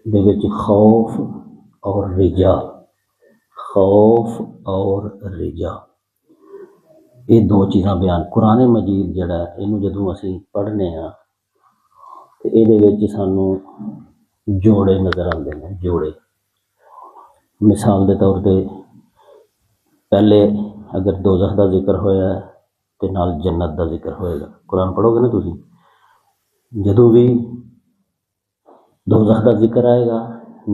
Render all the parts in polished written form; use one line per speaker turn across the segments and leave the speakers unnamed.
دے وچ خوف اور رجا، خوف اور رجا، یہ دو چیزاں بیان قرآن مجید جڑا ہے اینوں جدوں اسی پڑھنے ہاں تے ایدے وچ سانوں جوڑے نظر آندے نے، جوڑے۔ مثال دے طور تے پہلے اگر دوزخ دا ذکر ہویا ہے تے نال جنت دا ذکر ہوئے گا۔ قرآن پڑھو گے نا تسی، جدوں بھی دوزخ دا ذکر آئے گا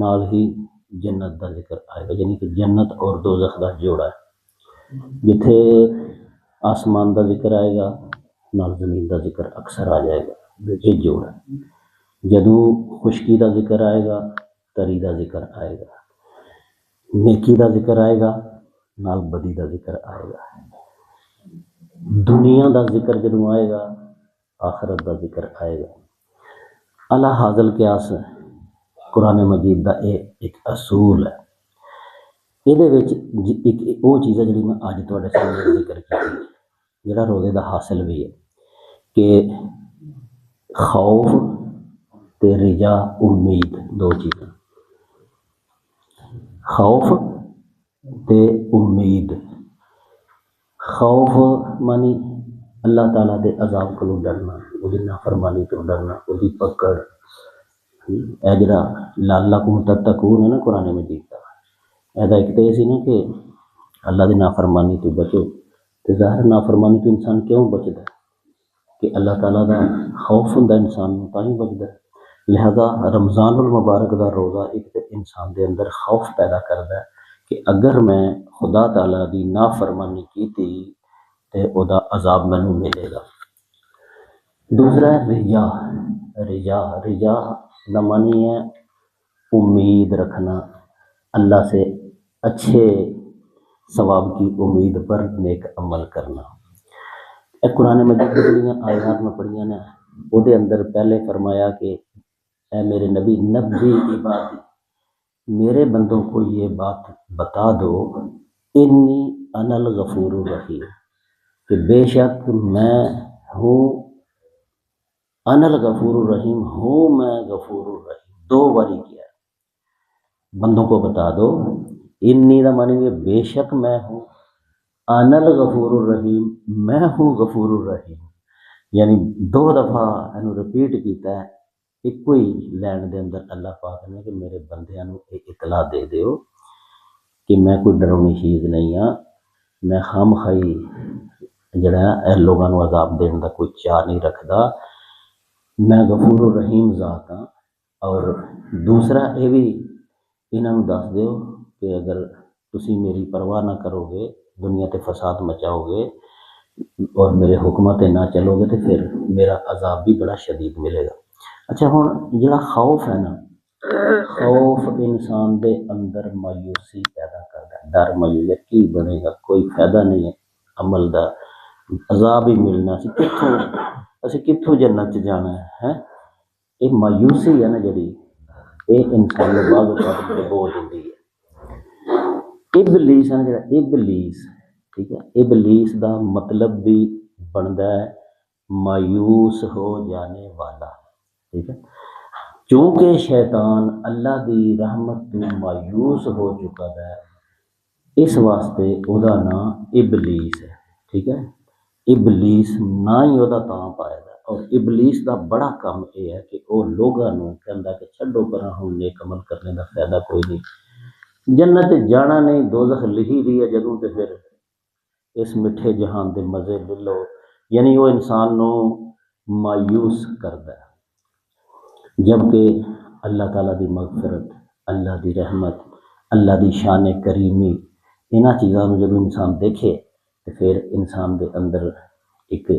نال ہی جنت دا ذکر آئے گا، یعنی کہ جنت اور دوزخ دا جوڑا ہے۔ جتھے آسمان دا ذکر آئے گا نال زمین دا ذکر اکثر آ جائے گا، یہ جوڑا ہے۔ جدوں خشکی دا ذکر آئے گا تری دا ذکر آئے گا، نیکی دا ذکر آئے گا نال بدی دا ذکر آئے گا، دنیا دا ذکر جدوں آئے گا آخرت دا ذکر آئے گا۔ اعلیٰ حاصل قیاس قرآن مجید دا ایک اصول ہے۔ یہ ایک وہ چیز ہے جی میں اج تواڈے سامنے ذکر کی، جڑا روزے دا حاصل بھی ہے کہ خوف تے رجا، امید، دو چیزاں، خوف تے امید۔ خوف مانی اللہ تعالیٰ دے عذاب کو ڈرنا، وہ دی نافرمانی تو ڈرنا، وہ دی پکڑ، اے جڑا لعلکم تتقون ہے نا قرآن مجید دا، ایدا ایک تے سی نا کہ اللہ دی نافرمانی تو بچو، تے ظاہر نافرمانی تو انسان کیوں بچدا ہے کہ اللہ تعالیٰ دا خوف ہوندا انسان نوں تاں ہی بچدا ہے۔ لہذا رمضان المبارک دا روزہ ایک تے انسان دے اندر خوف پیدا کردا ہے کہ اگر میں خدا تعالیٰ دی نافرمانی کیتی تے او دا عذاب مینوں ملے گا۔ دوسرا ہے رجا، رجا رجا دا معنی ہے امید رکھنا، اللہ سے اچھے ثواب کی امید پر نیک عمل کرنا۔ اے قرآن مجید کی جڑیاں آیات میں پڑھیاں نے او دے اندر پہلے فرمایا کہ اے میرے نبی نبی عبادی، میرے بندوں کو یہ بات بتا دو، انی انا الغفور الرحیم، کہ بے شک میں ہوں انا الغفور الرحیم، ہوں میں غفور الرحیم، دو باری کیا ہے، بندوں کو بتا دو، انی دا معنی ہے بے شک میں ہوں، انا الغفور الرحیم، میں ہوں غفور الرحیم، یعنی دو دفعہ اینو رپیٹ کیتا ہے ایک کوئی لین دے اندر۔ اللہ پاک نے کہ میرے بندیاں نوں اطلاع دے دیو کہ میں کوئی ڈراؤنی چیز نہیں ہاں، میں خام خائی جڑا اے لوگاں نوں عذاب دین دا کوئی چاہ نہیں رکھدا، میں غفور الرحیم ذات ہاں۔ اور دوسرا یہ بھی انہاں نوں دس دیو کہ اگر تسی میری پرواہ نہ کرو گے، دنیا تے فساد مچاؤ گے اور میرے حکمت نہ چلو گے تو پھر میرا عذاب بھی بڑا شدید ملے گا۔ اچھا ہن جڑا خوف ہے نا، خوف انسان دے اندر مایوسی پیدا کردا ہے، ڈر مایوسی، کی بنے گا، کوئی فائدہ نہیں ہے عمل دا، عذاب ہی ملنا، اسی کتھوں جنت چ جانا ہے۔ یہ مایوسی ہے نا جڑی، یہ انسان نوں بعض اوقات ڈبو دیندی ہے۔ ابلیس ہے نا جڑا، ابلیس، ٹھیک ہے، ابلیس دا مطلب بھی بندا ہے مایوس ہو جانے والا، ٹھیک ہے، چونکہ شیطان اللہ دی رحمت تو مایوس ہو چکا ہے، اس واسطے او دا نام ابلیس ہے، ٹھیک ہے، ابلیس نہ ہی او دا تاں پایا دا۔ اور ابلیس دا بڑا کام یہ ہے کہ او لوگاں نوں کہندا کہ چھڈو پراں ہن نیک عمل کرنے دا فائدہ کوئی نہیں، جنت جانا نہیں، دوزخ لکھی دی ہے جدوں تے پھر اس میٹھے جہان دے مزے لے لو، یعنی وہ انسان نوں مایوس کردا ہے۔ جبکہ اللہ تعالیٰ دی مغفرت، اللہ دی رحمت، اللہ دی شان کریمی، انہاں چیزاں نوں جدوں انسان دیکھے تو پھر انسان دے اندر ایک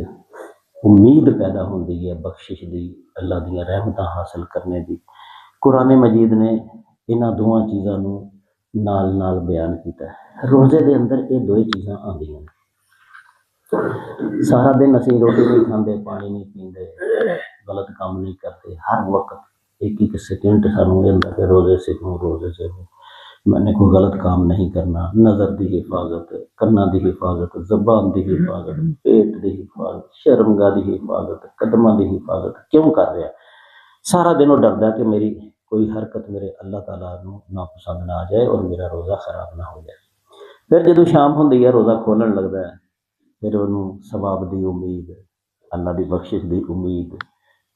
امید پیدا ہوندی ہے بخشش دی، اللہ دیاں رحمتاں حاصل کرنے دی۔ قرآن مجید نے انہاں دوواں چیزاں نوں نال نال بیان کیتا ہے۔ روزے دے اندر یہ دو چیزاں آندیاں نے، سارا دن اسی روٹی نہیں کھاندے، پانی نہیں پیندے، غلط کام نہیں کرتے، ہر وقت ایک ایک سیکنڈ سانوں یہ ہوندا کہ روزے سے ہوں، روزے سے ہوں، میں نے کوئی غلط کام نہیں کرنا، نظر دی حفاظت، کنا دی حفاظت، زبان دی حفاظت، پیٹ دی حفاظت، شرمگاہ دی حفاظت، قدماں دی حفاظت کیوں کر رہا؟ سارا دن وہ ڈردا کہ میری کوئی حرکت میرے اللہ تعالیٰ نو ناپسند نہ آ جائے اور میرا روزہ خراب نہ ہو جائے۔ پھر جدوں شام ہوندی ہے روزہ کھولن لگتا ہے، پھر انہوں ثواب دی امید، اللہ دی بخشش دی امید،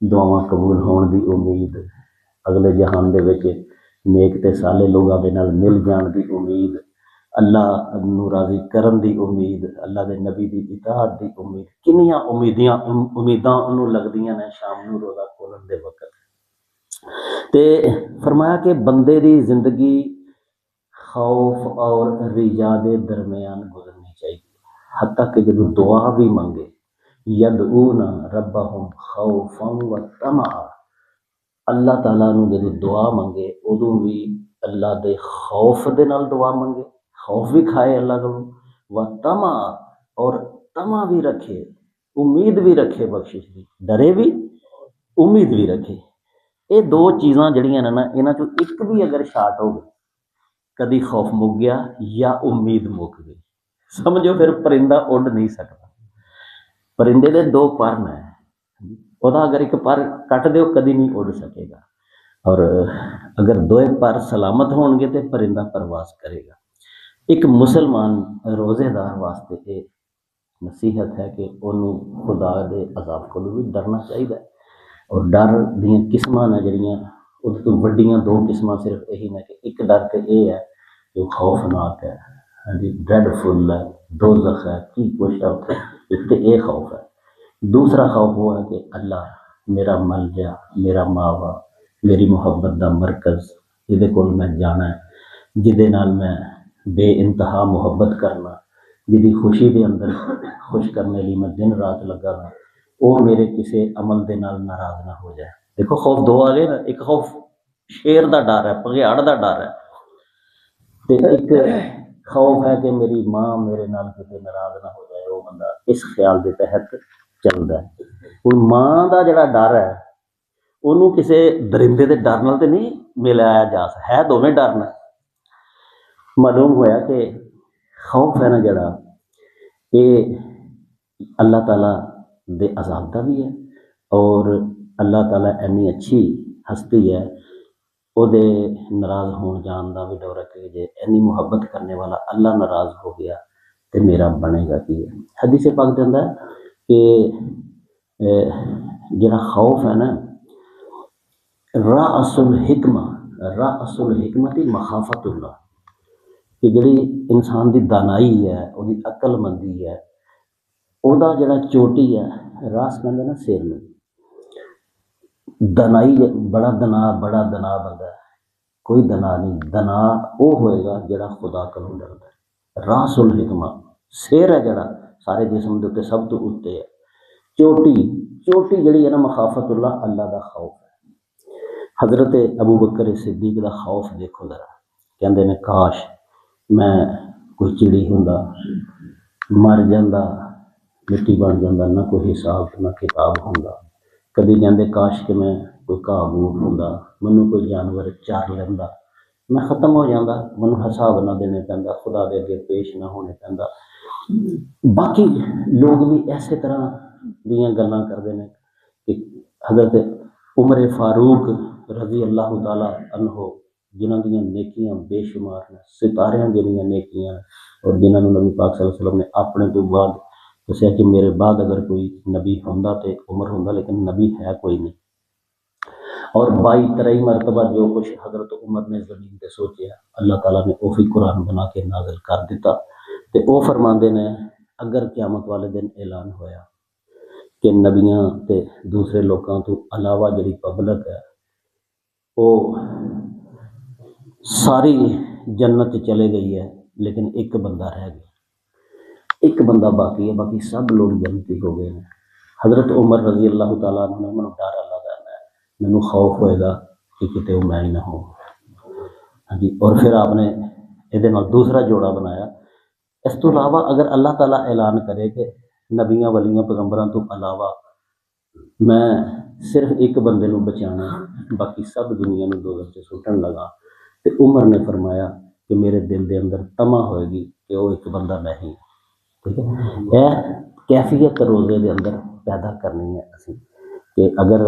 دعاواں قبول ہون دی امید، اگلے جہان دے وچ نیک تے صالح لوگاں دے نال مل جان دی امید، اللہ نو راضی کرن دی امید، اللہ دے نبی دی اطاعت دی امید، کنیاں امیداں انہوں لگدیاں نے شام نو روزہ کھولن دے وقت۔ تے فرمایا کہ بندے دی زندگی خوف اور رجا دے درمیان گزرنی چاہیے، حتیٰ کہ جب دعا بھی منگے، یدعون ربہم خوفا و طمعا، اللہ تعالیٰ نو جب دعا منگے ادوں بھی اللہ دے خوف دے نال دعا منگے، خوف بھی کھائے اللہ کو، و طمع، اور طمع بھی رکھے، امید بھی رکھے بخشش دی، ڈرے بھی امید بھی رکھے۔ یہ دو چیزاں جڑیاں نے نا انہاں چوں ایک بھی اگر شارٹ ہو گئی، کدی خوف مک گیا یا امید مک گئی، سمجھو پھر پرندہ اڑ نہیں سکتا۔ پرندے دے دو پر ہیں، وہ اگر ایک پر کٹ دیو کدی نہیں اڑ سکے گا، اور اگر دوئے پر سلامت ہون گے تو پرندہ پرواز کرے گا۔ ایک مسلمان روزے دار واسطے یہ نصیحت ہے کہ انہوں خدا دے عذاب کو بھی ڈرنا چاہیے، اور ڈر دیاں قسماں نے جڑیاں اس تو وڈیاں دو قسماں صرف یہی نے کہ ایک ڈر تو یہ ہے جو خوفناک ہے، ہاں جی ڈریڈ فل ہے، دوزخ ہے، کی کچھ ہے اتنے، ایک تو یہ خوف ہے۔ دوسرا خوف وہ ہے کہ اللہ میرا ملجا، میرا ماوا، میری محبت دا مرکز، جہدے کول میں جانا ہے، جہدے نال میں بے انتہا محبت کرنا، جہدی خوشی دے اندر خوش کرنے لی میں دن رات لگا نا، وہ میرے کسی عمل دے نال ناراض نہ ہو جائے۔ دیکھو خوف دو آ گئے نا، ایک خوف شیر دا ڈر ہے، پگیاڑ دا ڈر ہے، تے ایک خوف ہے کہ میری ماں میرے نال کسی ناراض نہ ہو جائے، وہ بندہ اس خیال دے تحت چلدا ہے۔ کوئی ماں دا جڑا ڈر ہے انہوں کسی درندے دے ڈر نال تے نہیں ملایا جا سکتا، ہے دونوں ڈر نے۔ معلوم ہوا کہ خوف ہے نا جڑا یہ اللہ تعالیٰ دے عذاب دا بھی ہے، اور اللہ تعالیٰ اینی اچھی ہستی ہے وہ دے ناراض ہون جان دا بھی ڈر ہے کہ جے اینی محبت کرنے والا اللہ ناراض ہو گیا تو میرا بنے گا کی ہے۔ حدیث پاک جاندہ ہے کہ جڑا خوف ہے نا رأس الحکمت مخافت اللہ، کہ جڑی انسان دی دانائی ہے، وہ دی عقل مندی ہے، وہ دا جڑا چوٹی ہے، راس کہندے نا سیر میں، دنائی بڑا دنا بندہ ہے، کوئی دنا نہیں، دنا وہ ہوئے گا جڑا خدا کلوں ڈردا ہے۔ راس الحکمہ سیر ہے جڑا سارے جسم دے اوتے سب تو اوتے ہے، چوٹی جڑی ہے نا مخافت اللہ، اللہ دا خوف ہے۔ حضرت ابو بکر صدیق دا خوف دیکھو ذرا، کہندے نے کاش میں کوئی چڑی ہوندا، مر جاندا، مٹی بن جاندا، نہ کوئی حساب نہ کتاب ہوندا۔ کدی کہندے کاش کہ میں کوئی گھاہ بوٹ ہوندا، منوں کوئی جانور چار لیندا، میں ختم ہو جاندا، منوں حساب نہ دینے پیندا، خدا دے اگے پیش نہ ہونے پیندا۔ باقی لوگ بھی ایسے طرح دیاں گلاں کردے نے کہ حضرت عمر فاروق رضی اللہ تعالیٰ عنہ جنہاں دیاں نیکیاں بے شمار نے، ستاریاں جنہاں نیکیاں، اور جنہاں نبی پاک صلی اللہ علیہ وسلم نے اپنے تو بعد دسیا کہ میرے بعد اگر کوئی نبی ہوندا تے عمر ہوندا، لیکن نبی ہے کوئی نہیں، اور 22-23 مرتبہ جو کچھ حضرت عمر نے زمین پہ سوچیا اللہ تعالیٰ نے وہی قرآن بنا کے نازل کر دیتا، تے وہ فرماندے نے اگر قیامت والے دن اعلان ہویا کہ نبیاں تے دوسرے لوکاں تو علاوہ جڑی پبلک ہے وہ ساری جنت چلے گئی ہے، لیکن ایک بندہ رہ گیا، ایک بندہ باقی ہے، باقی سب لوگ جنتی ہو گئے ہیں۔ حضرت عمر رضی اللہ تعالیٰ عنہ نے منو ڈر اللہ دا ہے، مینوں خوف ہوئے گا کہ کتے وہ میں ہی نہ ہوں، ہاں جی۔ اور پھر آپ نے یہ دوسرا جوڑا بنایا، اس تو علاوہ اگر اللہ تعالیٰ اعلان کرے کہ نبیاں ولیاں پیغمبراں تو علاوہ میں صرف ایک بندے نو بچانا، باقی سب دنیا نو دوزخ چ سٹن لگا، تو عمر نے فرمایا کہ میرے دل دے اندر طمع ہوئے گی کہ وہ ایک بندہ میں ہی، ٹھیک ہے۔ یہ کیفیت روزے دے اندر پیدا کرنی ہے اسی کہ اگر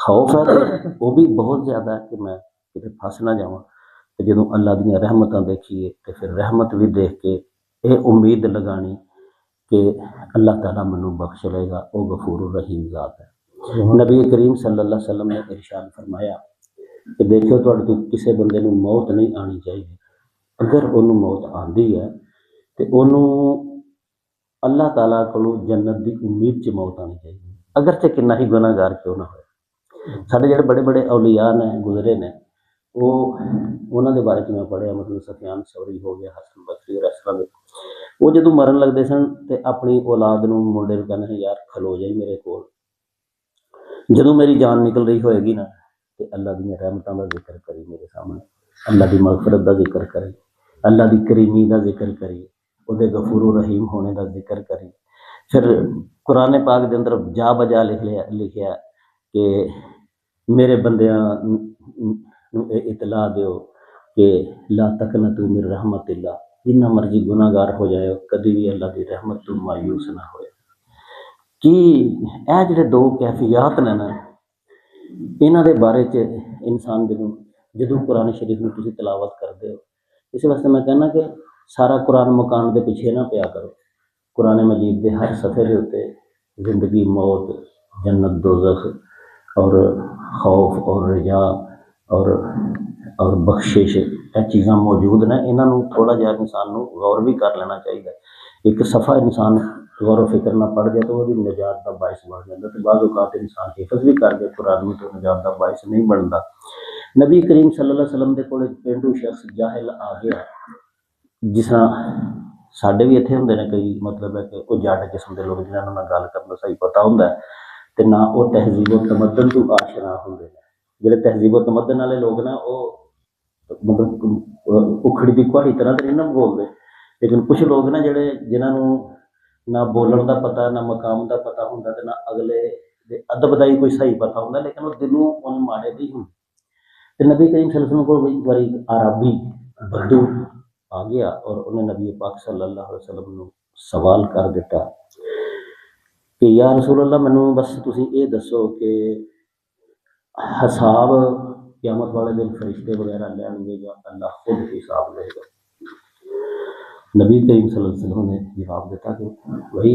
ਖੌਫ ਹੈ ਤੇ ਉਹ ਵੀ ਬਹੁਤ ਜ਼ਿਆਦਾ ਹੈ ਕਿ ਮੈਂ ਕਿਤੇ ਫਸ ਨਾ ਜਾਵਾਂ। ਤੇ ਜਦੋਂ ਅੱਲਾ ਦੀਆਂ ਰਹਿਮਤਾਂ ਦੇਖੀਏ ਤੇ ਫਿਰ ਰਹਿਮਤ ਵੀ ਦੇਖ ਕੇ ਇਹ ਉਮੀਦ ਲਗਾਣੀ کہ اللہ تعالیٰ منو بخش لے گا، وہ غفور الرحیم ذات ہے۔ نبی کریم صلی اللہ علیہ وسلم نے ارشاد فرمایا کہ دیکھو تھوڑے تو کسی بندے نو موت نہیں آنی چاہیے، اگر انہوں موت آندی ہے تو انہوں اللہ تعالیٰ کو جنت دی امید چ موت آنی چاہیے، اگرچہ کنا ہی گناہ گار کیوں نہ ہوئے۔ سارے جڑے بڑے بڑے اولیاء نے گزرے نے وہ انہوں دے بارے میں پڑھیا، مطلب سفیان ثوری ہو گیا، حسن بصری اور اس طرح دے، وہ جدوں مرن لگتے سن تو اپنی اولاد نو منڈے نو کہنا یار کھلو جائی میرے کول، جدوں میری جان نکل رہی ہوئے گی نا تو اللہ دی رحمتاں دا ذکر کری میرے سامنے، اللہ دی مغفرت دا ذکر کری، اللہ دی کریمی دا ذکر کری، او دے غفور الرحیم ہونے دا ذکر کری۔ پھر قرآن پاک دے اندر جا بجا لکھیا کہ میرے بندیاں نو اطلاع دیو کہ لا تقنطوا من رحمت اللہ، جنہ مرضی گناہ گار ہو جائے کدی بھی اللہ کی رحمت تو مایوس نہ ہوئے۔ کہ اے جڑے دو کیفیات نے نا انہاں دے بارے چ انسان جدوں قرآن شریف میں تسی تلاوت کرتے ہو، اس واسطے میں کہنا کہ سارا قرآن مکان دے پیچھے نہ پیا کرو، قرآن مجید دے ہر صفحے دے اوتے زندگی موت جنت دوزخ اور خوف اور رجا اور بخشش یہ چیزاں موجود نے، انہاں نو تھوڑا جہا انسان نو غور بھی کر لینا چاہیے۔ ایک صفحہ انسان غور و فکر نہ پڑھ جائے تو وہ نجات کا باعث بن جاتا، تو بعض اوقات انسان حفظ بھی کر دے قرآن میں تو نجات کا باعث نہیں بنتا۔ نبی کریم صلی اللہ علیہ وسلم دے کول ایک پینڈو شخص جاہل آ گیا، جس طرح ساڈے بھی اتنے ہوندے نے کئی، مطلب ہے کہ وہ جٹ قسم کے لوگ جنہوں نے گل کرنا صحیح پتہ ہوندا ہے تے نہ وہ تہذیب و تمدن تو آشنا ہوندے نے۔ جڑے تہذیب و تمدن والے لوگ نا وہ مطلب اکھڑی دی کوڑی طرح تو نہیں نہ بولتے، لیکن کچھ لوگ نا جڑے جنہوں نہ بولن دا پتہ نہ مقام دا پتہ ہوندا تے نہ اگلے دے ادب دا ہی کوئی صحیح پتہ ہوندا، لیکن وہ دلوں ان ماڑے نہیں ہوندے۔ تے نبی کریم صلی اللہ علیہ وسلم کو ایک باری عربی بدو آ گیا اور انہیں نبی پاک صلی اللہ علیہ وسلم نے سوال کر دیتا کہ یا رسول اللہ منو بس تسی یہ دسو کہ حساب قیامت والے دن فرشتے وغیرہ لین گے یا اللہ خود حساب لے گا؟ نبی کریم صلی اللہ علیہ وسلم نے جواب دیتا کہ وہی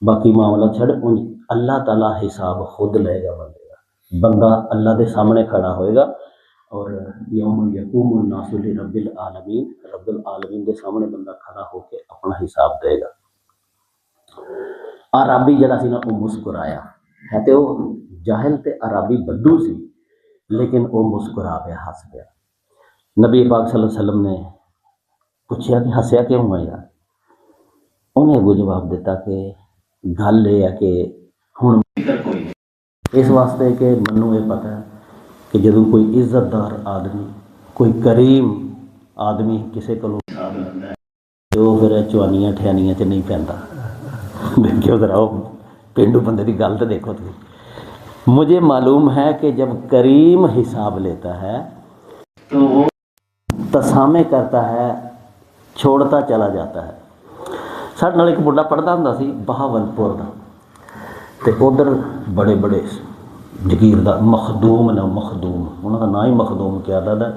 باقی معاملہ چھڑ اللہ تعالیٰ حساب خود لے گا بندے کا، بندہ اللہ دے سامنے کھڑا ہوئے گا اور یوم یقوم الناس لرب العالمین، رب العالمین دے سامنے بندہ کھڑا ہو کے اپنا حساب دے گا۔ عربی جڑا سی نا وہ مسکرایا ہے، تے وہ جاہل تے عربی بدو سی لیکن وہ مسکرا پیا، ہس پیا۔ نبی پاک صلی اللہ علیہ وسلم نے پوچھا کہ ہسیا کیوں ہے یار؟ انہیں وہ جواب دیتا کہ گل یہ ہے کہ ہن اس واسطے کہ منو یہ پتہ ہے کہ جدوں کوئی عزت دار آدمی کوئی کریم آدمی کسی کو حساب لیندا ہے تو وہ پھر چوانیاں ٹھیانیاں چ نہیں پیندا۔ دیکھو ذرا وہ پینڈو بندے کی گل تو دیکھو تھی۔ مجھے معلوم ہے کہ جب کریم حساب لیتا ہے تو وہ تسامے کرتا ہے، چھوڑتا چلا جاتا ہے۔ ساڈے نال ایک بڑا پڑھتا ہوندا سی بہاول پور دا، تے ادھر بڑے بڑے جگیردار مخدوم نے، مخدوم انہاں دا نام ہی مخدوم کیا دا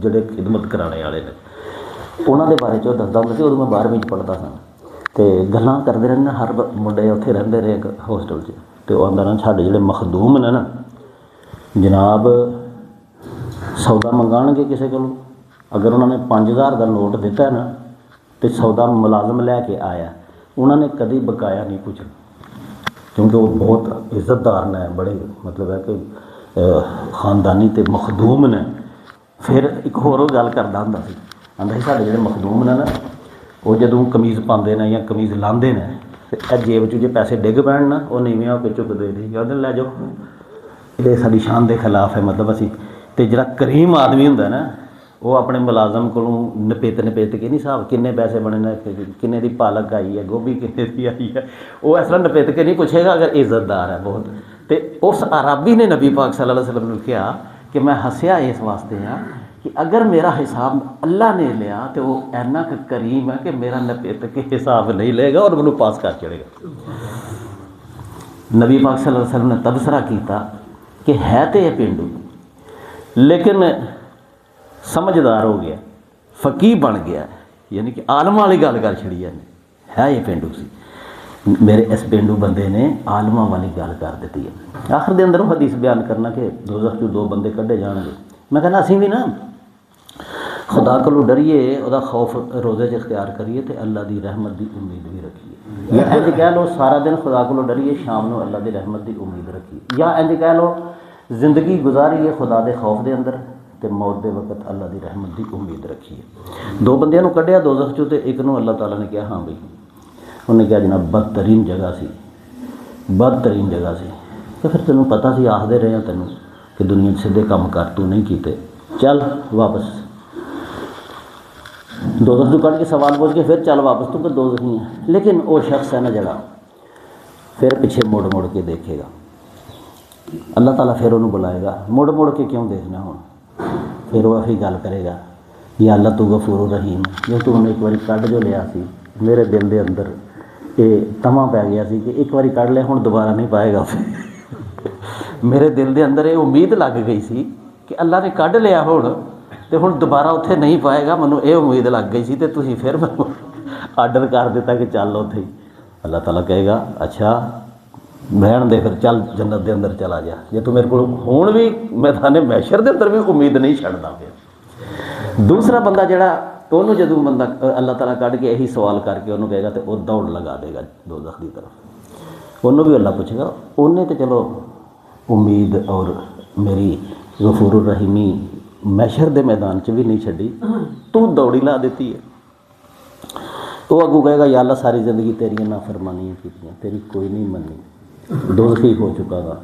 جڑے خدمت کرانے والے نے، انہاں دے بارے چ دسدا ہوندا سی۔ ادوں میں 12ویں پڑھدا سا تے گلاں کردے رہنا، ہر منڈے اتھے رہندے رہے ہوسٹل چ، تے وہ آندا نا ساڈے جڑے مخدوم نے نا جناب سودا منگان گے کسی کو، اگر انہوں نے 5000 کا نوٹ دیتا ہے نا تو سودا ملازم لے کے آیا، انہوں نے کدی بقایا نہیں پوچھنا، کیونکہ وہ بہت عزت دار نے، بڑے مطلب ہے کہ خاندانی تے مخدوم نے۔ پھر ایک ہور گل کردا ہوندا سی، آندا سی ساڈے جڑے مخدوم نے نا وہ جدوں قمیض پاندے نے یا قمیض لاندے نے تے جیب چ جے پیسے ڈگ پین نا وہ نیویں ہو کے چک دے دی، کہندے لے جاؤ، یہ ساری شان دے خلاف ہے۔ مطلب اسی تے جڑا کریم آدمی ہوندا نا وہ اپنے ملازم کو نپیت کے نہیں حساب کنے پیسے بنے نے، کنے دی پالک آئی ہے، گوبھی کنے دی آئی ہے، وہ اس طرح نپیت کے نہیں پوچھے گا اگر عزت دار ہے بہت۔ تو اس عربی نے نبی پاک صلی اللہ علیہ وسلم نے کہا کہ میں ہسیا اس واسطے ہاں کہ اگر میرا حساب اللہ نے لیا تو وہ اینا کریم ہے کہ میرا نپیت کے حساب نہیں لے گا اور مجھے پاس کر چڑے گا۔ نبی پاک صلی اللہ علیہ وسلم نے تبصرہ کیتا کہ کہ ہے تو یہ پینڈو لیکن سمجھدار ہو گیا، فقیہ بن گیا، یعنی کہ عالم والی گل کر چھڑی ہے یہ پینڈو سی، میرے اس پینڈو بندے نے عالماں والی گل کر دیتی ہے۔ آخر دے اندر وہ حدیث بیان کرنا کہ دوزخ چوں 2 بندے کڈے جان گے۔ میں کہنا اسی بھی نا خدا کو ڈریے، وہ خوف روزے چ اختیار کریے تے اللہ دی رحمت دی امید بھی رکھیے، یا انج کہہ لو سارا دن خدا کو ڈریے، شام نو اللہ دی رحمت دی امید رکھیے، یا انج کہہ لو زندگی گزاریے خدا دے خوف دے اندر تے موت دے وقت اللہ دی رحمت دی امید رکھیے۔ 2 بندیاں نو کڈیا دوزخ چوں تے ایک نو اللہ تعالیٰ نے کہا ہاں بھئی، انہوں نے کہا جناب بدترین جگہ سی، بدترین جگہ سی، تو پھر تینوں پتہ سی آخدے رہے ہیں تینوں کہ دنیا سیدھے کام کر تو نہیں کیتے، چل واپس دوزخ تو کٹ کے سوال پوچھ کے پھر چل واپس، تو کہ دوزخ نہیں ہے۔ لیکن وہ شخص ہے نا جڑا پھر پیچھے مڑ مڑ کے دیکھے گا، اللہ تعالیٰ پھر انہوں بلائے گا، مڑ مڑ کے کیوں دیکھنا ہوں، پھر وہ وہی گل کرے گا، یا اللہ تو غفور الرحیم، جو تو انہیں ایک باری کڈ جو لیا سی میرے دل دے اندر یہ تما پی گیا سی کہ ایک باری کڈ لیا ہوں دوبارہ نہیں پائے گا، میرے دل دے اندر یہ امید لگ گئی سی کہ اللہ نے کڈ لیا ہوں تو ہوں دوبارہ اتنے نہیں پائے گا، منوں یہ امید لگ گئی سی، تو تسی پھر مینوں آرڈر کر دیتا کہ چل اتنے ہی۔ اللہ تعالیٰ کہے گا اچھا بہن دے پھر چل جنت دے اندر چلا جا، جے تو میرے کو ہون بھی میدان محشر دے اندر بھی امید نہیں چھڑنا۔ پھر دوسرا بندہ جڑا انہوں جدوں بندہ اللہ تعالیٰ کڈ کے یہی سوال کر کے انہوں کہے گا تو وہ دوڑ لگا دے گا دوزخ دی طرف، انہوں بھی اللہ پوچھے گا، انہیں تو چلو امید اور میری غفور الرحیمی محشر دے میدان چ بھی نہیں چھڈی، تو دوڑی لا دیتی ہے۔ وہ اگوں کہے گا یا اللہ ساری زندگی تیریاں نافرمانیاں کیتیاں، تیری کوئی نہیں منی، دوزخی ہو چکا گا،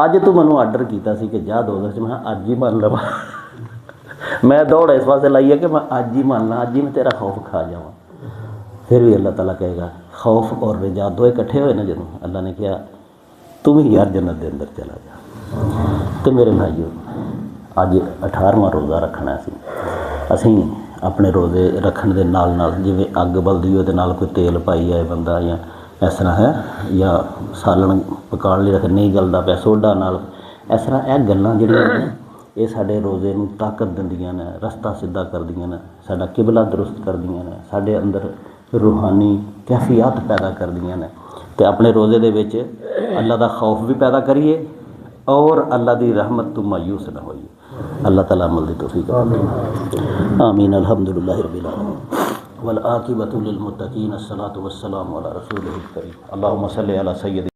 اج تو منوں آرڈر کیتا سی کہ جا دوزخ، میں اج ہی مان لوا، میں دوڑ اس واسطے لائی ہے کہ میں اج ہی مان لا، اج ہی میں تیرا خوف کھا جاواں۔ پھر بھی اللہ تعالیٰ کہے گا خوف اور رجا دو اکٹھے ہوئے نا، جدوں اللہ نے کہا تم ہی یار جنت دے اندر چلا جا۔ تو میرے بھائیو اج 18واں روزہ رکھنا سی، اسی اپنے روزے رکھن دے نال نال جویں اگ بلدی ہوئے تے نال کوئی تیل پائی آئے بندہ یا اس طرح ہے، یا سالن پکاؤ لئی رکھ نہیں گلدا پیا سوڈا نال، اس طرح یہ گلاں جڑیاں نے یہ سارے روزے نوں طاقت دندیاں نے، رستہ سیدھا کردیاں نے، ساڈا قبلہ درست کردیاں نے، ساڈے اندر روحانی کیفیات پیدا کردیاں نے، تے اپنے روزے دے وچ اللہ دا خوف بھی پیدا کریے اور اللہ دی رحمت تو مایوس نہ ہوئیے۔ اللہ تعالیٰ عمل دی توفیق عطا۔ آمین۔ الحمدللہ رب العالمین والعاقبۃ للمتقین، الصلاۃ والسلام علی رسولہ الکریم، اللہم صلی علی سیدنا